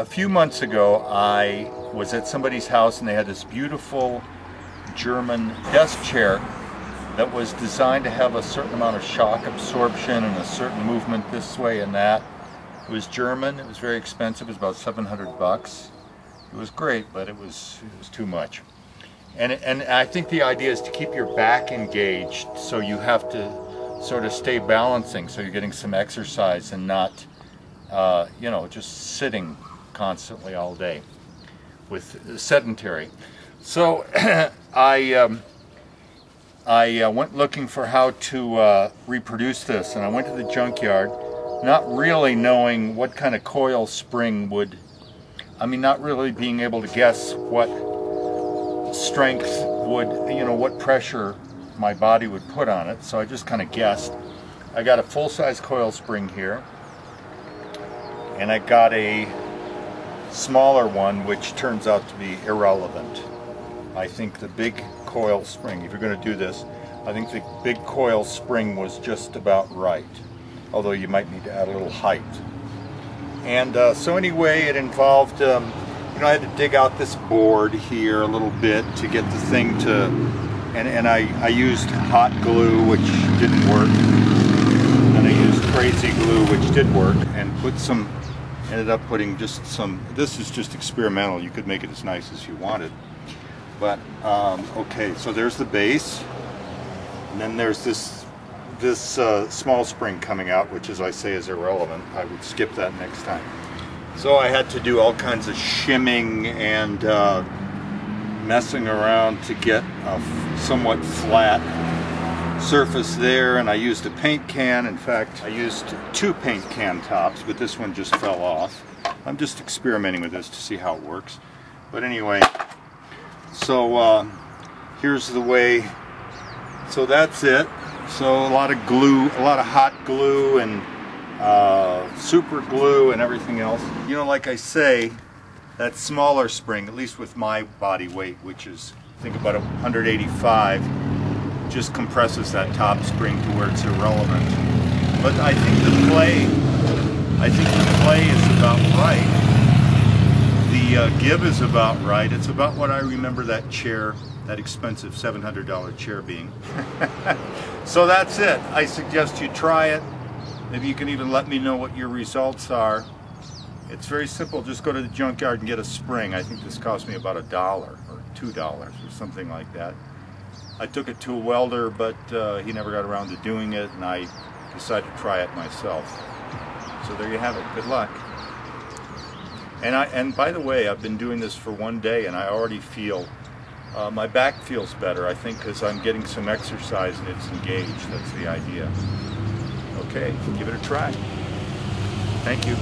A few months ago, I was at somebody's house and they had this beautiful German desk chair that was designed to have a certain amount of shock absorption and a certain movement this way and that. It was German, it was very expensive, it was about 700 bucks. It was great, but it was too much. And I think the idea is to keep your back engaged, so you have to sort of stay balancing, so you're getting some exercise and not, you know, just sitting constantly all day with sedentary. So I went looking for how to reproduce this, and I went to the junkyard, not really knowing what kind of coil spring would, not really being able to guess what strength would, you know, what pressure my body would put on it, so I just kind of guessed. I got a full-size coil spring here, and I got a smaller one which turns out to be irrelevant. I think the big coil spring, if you're going to do this, I think the big coil spring was just about right, although you might need to add a little height. And so anyway, it involved, you know, I had to dig out this board here a little bit to get the thing to, and I used hot glue, which didn't work, and I used crazy glue, which did work, and put some, ended up putting just some, this is just experimental, you could make it as nice as you wanted. But, okay, so there's the base, and then there's this small spring coming out, which, as I say, is irrelevant. I would skip that next time. So I had to do all kinds of shimming and messing around to get a somewhat flat surface there, and I used a paint can. In fact, I used 2 paint can tops, but this one just fell off. I'm just experimenting with this to see how it works. But anyway, so here's the way, so that's it. So a lot of glue, a lot of hot glue and super glue and everything else. You know, like I say, that smaller spring, at least with my body weight, which is, I think about 185, just compresses that top spring to where it's irrelevant. But I think the play is about right. The give is about right. It's about what I remember that chair, that expensive $700 chair being. So that's it. I suggest you try it. Maybe you can even let me know what your results are. It's very simple. Just go to the junkyard and get a spring. I think this cost me about $1 or $2 or something like that. I took it to a welder, but he never got around to doing it, and I decided to try it myself. So there you have it. Good luck. And by the way, I've been doing this for 1 day, and I already feel my back feels better, I think, because I'm getting some exercise and it's engaged. That's the idea. Okay, give it a try. Thank you.